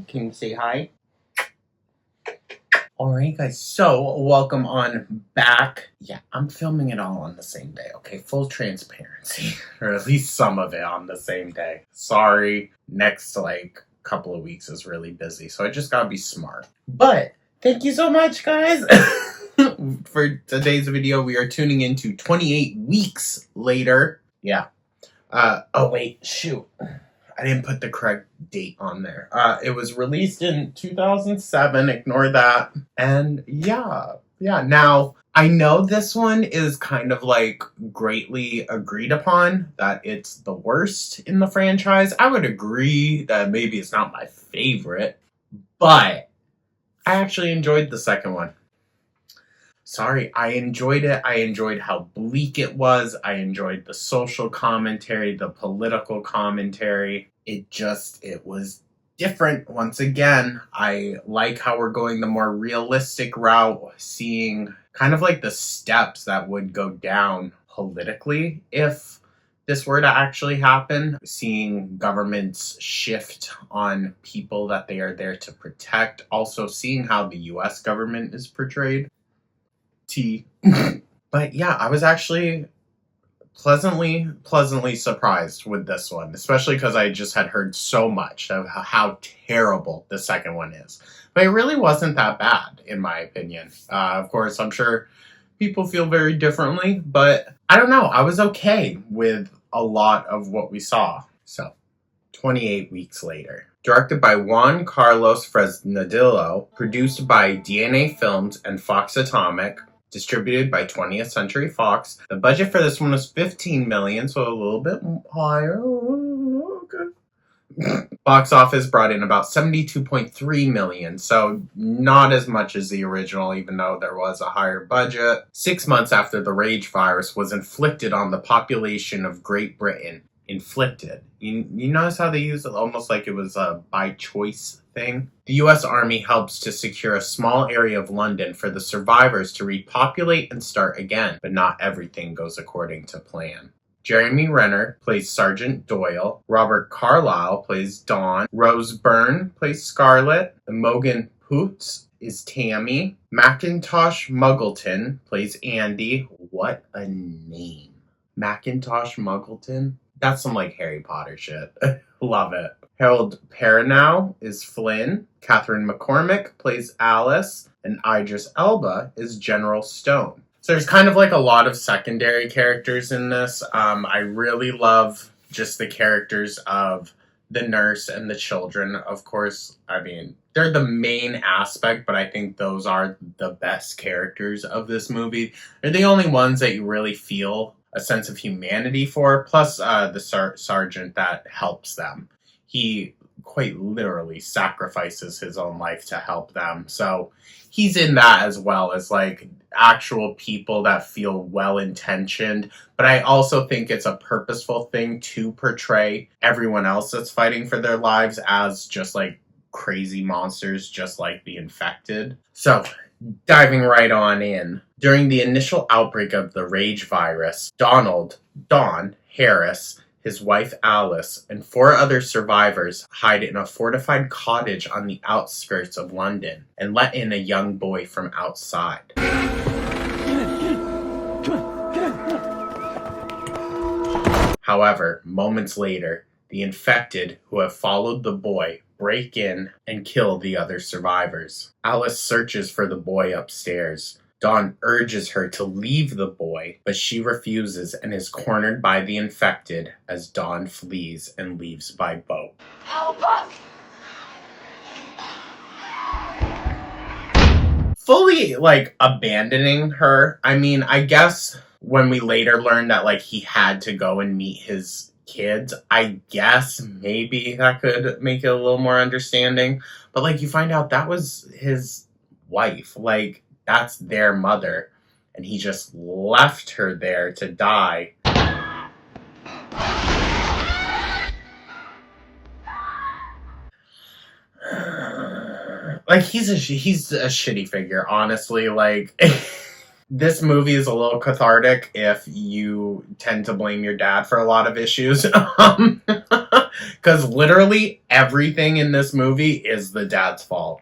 Can you say hi? Alright guys, so welcome on back. Yeah, I'm filming it all on the same day, okay? Full transparency. Or at least some of it on the same day. Sorry, next couple of weeks is really busy, so I just gotta be smart. But thank you so much, guys. For today's video, we are tuning into 28 weeks later. Yeah. Oh wait, shoot. I didn't put the correct date on there. It was released in 2007. Ignore that. And yeah. Now, I know this one is kind of greatly agreed upon that it's the worst in the franchise. I would agree that maybe it's not my favorite, but I actually enjoyed the second one. Sorry, I enjoyed it. I enjoyed how bleak it was. I enjoyed the social commentary, the political commentary. It was different. Once again, I like how we're going the more realistic route, seeing kind of the steps that would go down politically if this were to actually happen. Seeing governments shift on people that they are there to protect. Also seeing how the US government is portrayed. But yeah, I was actually pleasantly surprised with this one, especially because I just had heard so much of how terrible the second one is. But it really wasn't that bad, in my opinion. Of course, I'm sure people feel very differently, but I don't know. I was okay with a lot of what we saw. So, 28 weeks later. Directed by Juan Carlos Fresnadillo, produced by DNA Films and Fox Atomic, distributed by 20th Century Fox. The budget for this one was $15 million, so a little bit higher. Okay. Box office brought in about $72.3 million, so not as much as the original, even though there was a higher budget. 6 months after the rage virus was inflicted on the population of Great Britain. Inflicted. You notice how they use it almost like it was a by choice thing? The US Army helps to secure a small area of London for the survivors to repopulate and start again, but not everything goes according to plan. Jeremy Renner plays Sergeant Doyle, Robert Carlyle plays Dawn, Rose Byrne plays Scarlett, Imogen Poots is Tammy, Macintosh Muggleton plays Andy. What a name. Macintosh Muggleton? That's some Harry Potter shit. Love it. Harold Perrineau is Flynn. Catherine McCormick plays Alice. And Idris Elba is General Stone. So there's kind of a lot of secondary characters in this. I really love just the characters of the nurse and the children, of course. I mean, they're the main aspect, but I think those are the best characters of this movie. They're the only ones that you really feel a sense of humanity for, plus the sergeant that helps them. He quite literally sacrifices his own life to help them. So he's in that as well as actual people that feel well-intentioned. But I also think it's a purposeful thing to portray everyone else that's fighting for their lives as just crazy monsters, just like the infected. So diving right on in. During the initial outbreak of the rage virus, Don Harris, his wife Alice, and 4 other survivors hide in a fortified cottage on the outskirts of London and let in a young boy from outside. However, moments later, the infected who have followed the boy break in and kill the other survivors. Alice searches for the boy upstairs. Dawn urges her to leave the boy, but she refuses and is cornered by the infected as Dawn flees and leaves by boat. Help us! Fully, abandoning her. I mean, I guess when we later learned that, he had to go and meet his kids, I guess maybe that could make it a little more understanding. But, you find out that was his wife. That's their mother. And he just left her there to die. He's a shitty figure, honestly. This movie is a little cathartic if you tend to blame your dad for a lot of issues. Because literally everything in this movie is the dad's fault.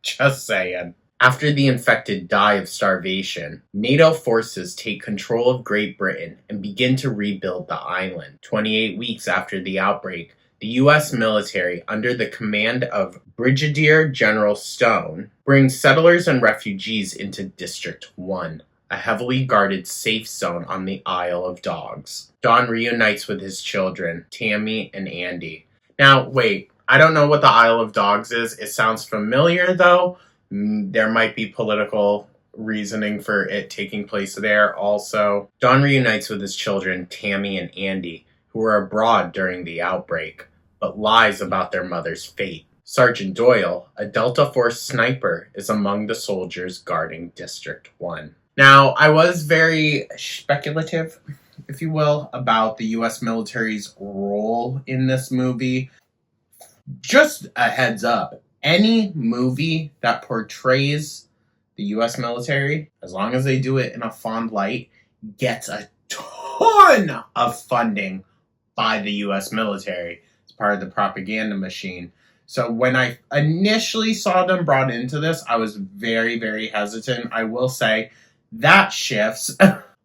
Just saying. After the infected die of starvation, NATO forces take control of Great Britain and begin to rebuild the island. 28 weeks after the outbreak, the U.S. military, under the command of Brigadier General Stone, brings settlers and refugees into District 1, a heavily guarded safe zone on the Isle of Dogs. Don reunites with his children, Tammy and Andy. Now, wait, I don't know what the Isle of Dogs is. It sounds familiar, though. There might be political reasoning for it taking place there also. Don reunites with his children, Tammy and Andy, who were abroad during the outbreak, but lies about their mother's fate. Sergeant Doyle, a Delta Force sniper, is among the soldiers guarding District 1. Now, I was very speculative, if you will, about the U.S. military's role in this movie. Just a heads up, any movie that portrays the U.S. military, as long as they do it in a fond light, gets a ton of funding by the U.S. military. It's part of the propaganda machine. So when I initially saw them brought into this, I was very, very hesitant. I will say that shifts,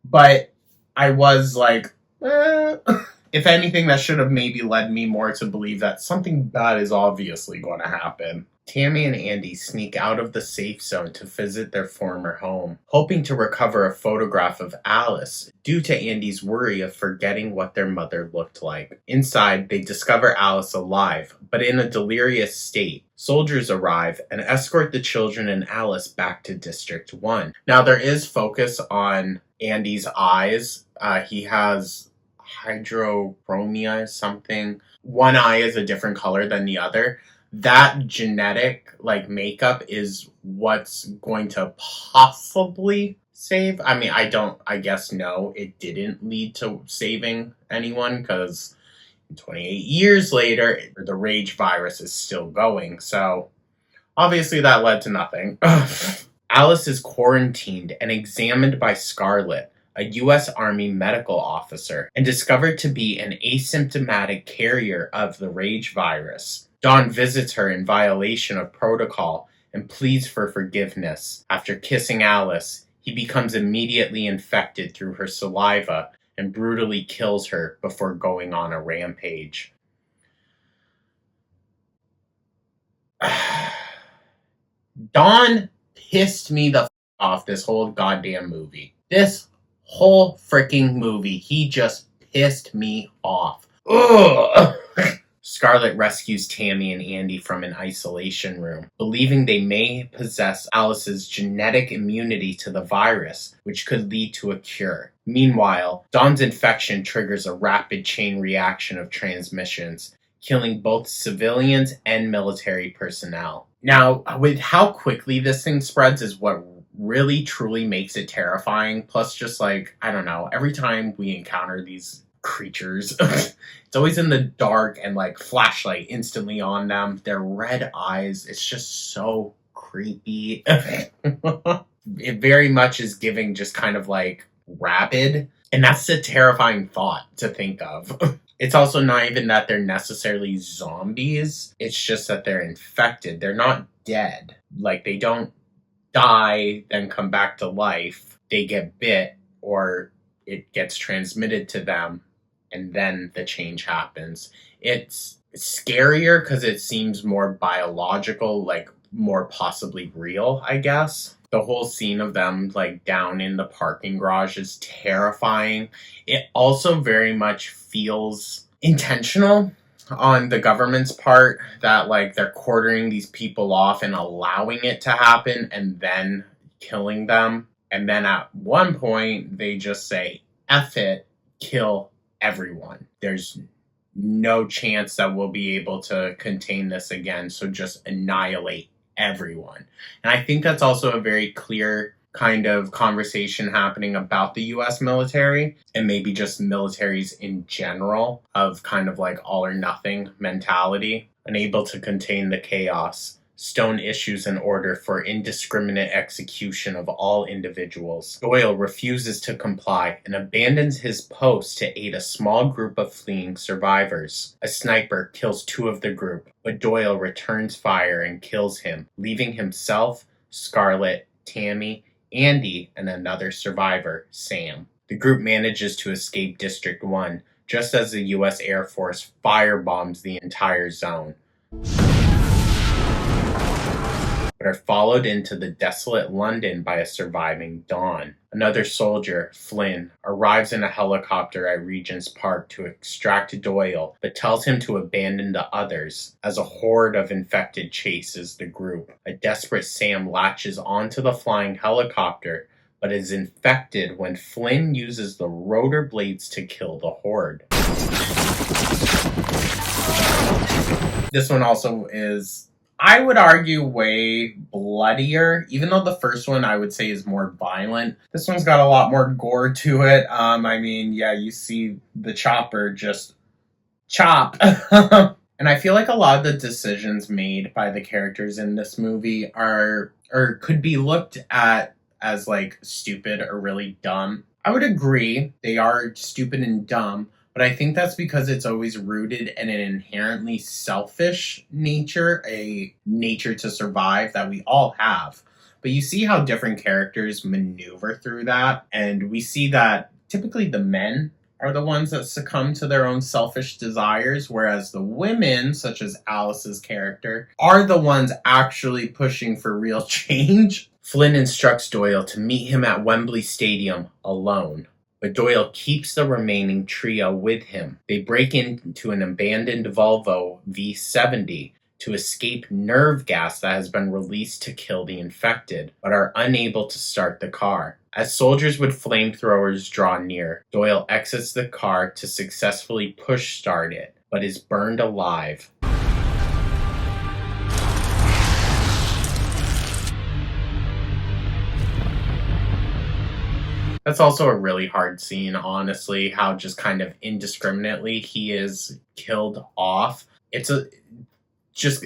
but I was like, if anything, that should have maybe led me more to believe that something bad is obviously going to happen. Tammy and Andy sneak out of the safe zone to visit their former home, hoping to recover a photograph of Alice due to Andy's worry of forgetting what their mother looked like. Inside, they discover Alice alive, but in a delirious state. Soldiers arrive and escort the children and Alice back to District 1. Now, there is focus on Andy's eyes. He has hydrochromia something. One eye is a different color than the other. That genetic makeup is what's going to possibly save. I mean, I guess no, it didn't lead to saving anyone because 28 years later, the rage virus is still going. So obviously that led to nothing. Alice is quarantined and examined by Scarlett, a U.S. Army medical officer, and discovered to be an asymptomatic carrier of the rage virus. Dawn visits her in violation of protocol and pleads for forgiveness. After kissing Alice, he becomes immediately infected through her saliva and brutally kills her before going on a rampage. Dawn pissed me the off this whole goddamn movie. This whole freaking movie, he just pissed me off. Ugh. Scarlett rescues Tammy and Andy from an isolation room, believing they may possess Alice's genetic immunity to the virus, which could lead to a cure. Meanwhile, Dawn's infection triggers a rapid chain reaction of transmissions, killing both civilians and military personnel. Now, with how quickly this thing spreads is what really truly makes it terrifying. Plus, just I don't know, every time we encounter these creatures, it's always in the dark and flashlight instantly on them. Their red eyes, it's just so creepy. It very much is giving just kind of rabid, and that's a terrifying thought to think of. It's also not even that they're necessarily zombies, it's just that they're infected. They're not dead. They don't die then come back to life. They get bit or it gets transmitted to them, and then the change happens. It's scarier because it seems more biological, more possibly real, I guess. The whole scene of them down in the parking garage is terrifying. It also very much feels intentional on the government's part that they're quartering these people off and allowing it to happen and then killing them. And then at one point they just say, F it, kill everyone. There's no chance that we'll be able to contain this again, so just annihilate everyone. And I think that's also a very clear kind of conversation happening about the U.S. military and maybe just militaries in general, of kind of all or nothing mentality, unable to contain the chaos. Stone issues an order for indiscriminate execution of all individuals. Doyle refuses to comply and abandons his post to aid a small group of fleeing survivors. A sniper kills 2 of the group, but Doyle returns fire and kills him, leaving himself, Scarlett, Tammy, Andy, and another survivor, Sam. The group manages to escape District 1, just as the U.S. Air Force firebombs the entire zone, but are followed into the desolate London by a surviving Dawn. Another soldier, Flynn, arrives in a helicopter at Regent's Park to extract Doyle, but tells him to abandon the others, as a horde of infected chases the group. A desperate Sam latches onto the flying helicopter, but is infected when Flynn uses the rotor blades to kill the horde. This one also is, I would argue, way bloodier, even though the first one I would say is more violent. This one's got a lot more gore to it. You see the chopper just chop. And I feel like a lot of the decisions made by the characters in this movie are, or could be looked at as like stupid or really dumb. I would agree they are stupid and dumb, but I think that's because it's always rooted in an inherently selfish nature, a nature to survive that we all have. But you see how different characters maneuver through that, and we see that typically the men are the ones that succumb to their own selfish desires, whereas the women, such as Alice's character, are the ones actually pushing for real change. Flynn instructs Doyle to meet him at Wembley Stadium alone, but Doyle keeps the remaining trio with him. They break into an abandoned Volvo V70 to escape nerve gas that has been released to kill the infected, but are unable to start the car. As soldiers with flamethrowers draw near, Doyle exits the car to successfully push start it, but is burned alive. That's also a really hard scene, honestly, how just kind of indiscriminately he is killed off. It's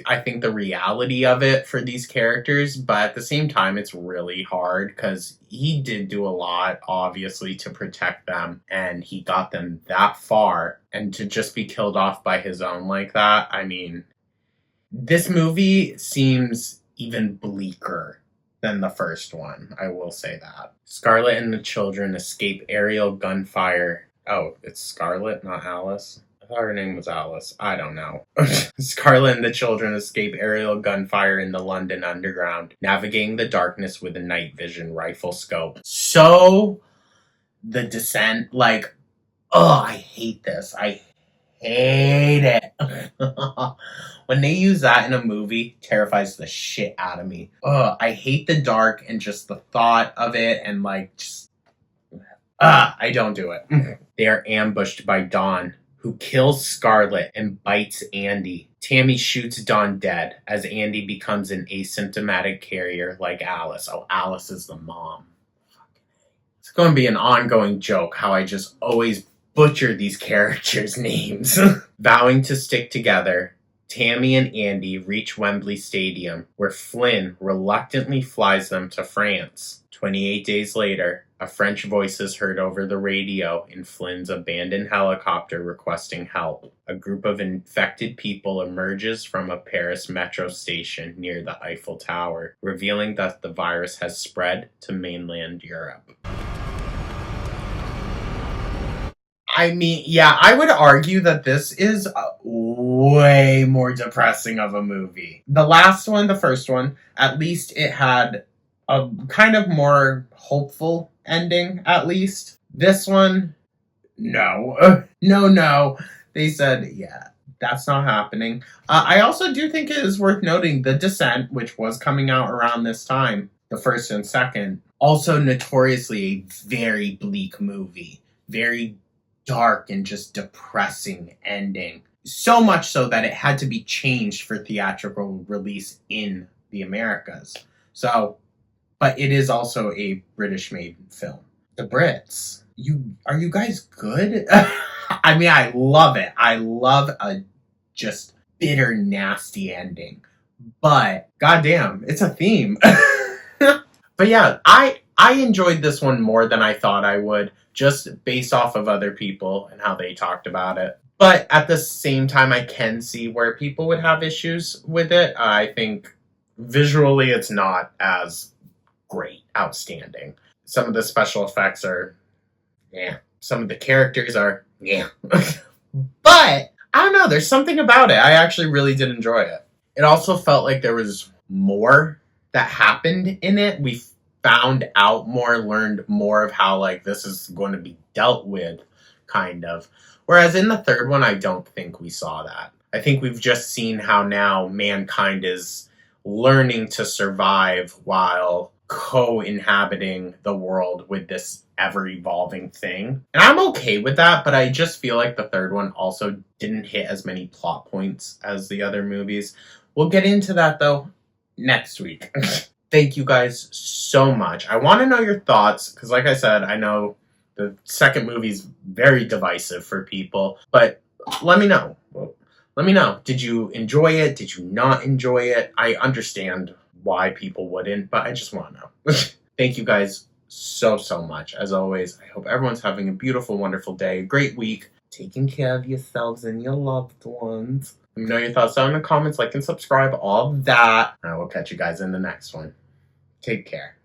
I think the reality of it for these characters, but at the same time, it's really hard because he did do a lot, obviously, to protect them, and he got them that far, and to just be killed off by his own like that, I mean, this movie seems even bleaker than the first one, I will say that. Scarlett and the children escape aerial gunfire. Oh, it's Scarlett, not Alice? I thought her name was Alice. I don't know. Scarlett and the children escape aerial gunfire in the London Underground, navigating the darkness with a night vision rifle scope. So, the descent, I hate this. I hate it. When they use that in a movie, terrifies the shit out of me. I hate the dark and just the thought of it, and I don't do it. They are ambushed by Dawn, who kills Scarlett and bites Andy. Tammy shoots Dawn dead as Andy becomes an asymptomatic carrier like Alice. Oh, Alice is the mom. It's going to be an ongoing joke how I just always butcher these characters' names. Vowing to stick together, Tammy and Andy reach Wembley Stadium, where Flynn reluctantly flies them to France. 28 days later, a French voice is heard over the radio in Flynn's abandoned helicopter requesting help. A group of infected people emerges from a Paris metro station near the Eiffel Tower, revealing that the virus has spread to mainland Europe. I mean, yeah, I would argue that this is way more depressing of a movie. The last one, the first one, at least it had a kind of more hopeful ending, at least. This one, no. No. They said, yeah, that's not happening. I also do think it is worth noting The Descent, which was coming out around this time, the first and second, also notoriously a very bleak movie. Very dark and just depressing ending. So much so that it had to be changed for theatrical release in the Americas. But it is also a British-made film. The Brits, are you guys good? I mean, I love it. I love a just bitter, nasty ending. but goddamn, it's a theme. But yeah, I enjoyed this one more than I thought I would, just based off of other people and how they talked about it. But at the same time, I can see where people would have issues with it. I think visually it's not as great, outstanding. Some of the special effects are, yeah. Some of the characters are, yeah. But I don't know, there's something about it. I actually really did enjoy it. It also felt like there was more that happened in it. We found out more, learned more of how like this is going to be dealt with, kind of. Whereas in the third one, I don't think we saw that. I think we've just seen how now mankind is learning to survive while co-inhabiting the world with this ever-evolving thing. And I'm okay with that, but I just feel like the third one also didn't hit as many plot points as the other movies. We'll get into that, though, next week. Thank you guys so much. I want to know your thoughts, because like I said, I know the second movie's very divisive for people, but let me know. Let me know. Did you enjoy it? Did you not enjoy it? I understand why people wouldn't, but I just want to know. Thank you guys so much. As always, I hope everyone's having a beautiful, wonderful day, a great week, taking care of yourselves and your loved ones. Let me know your thoughts down in the comments, like and subscribe, all that. And I will catch you guys in the next one. Take care.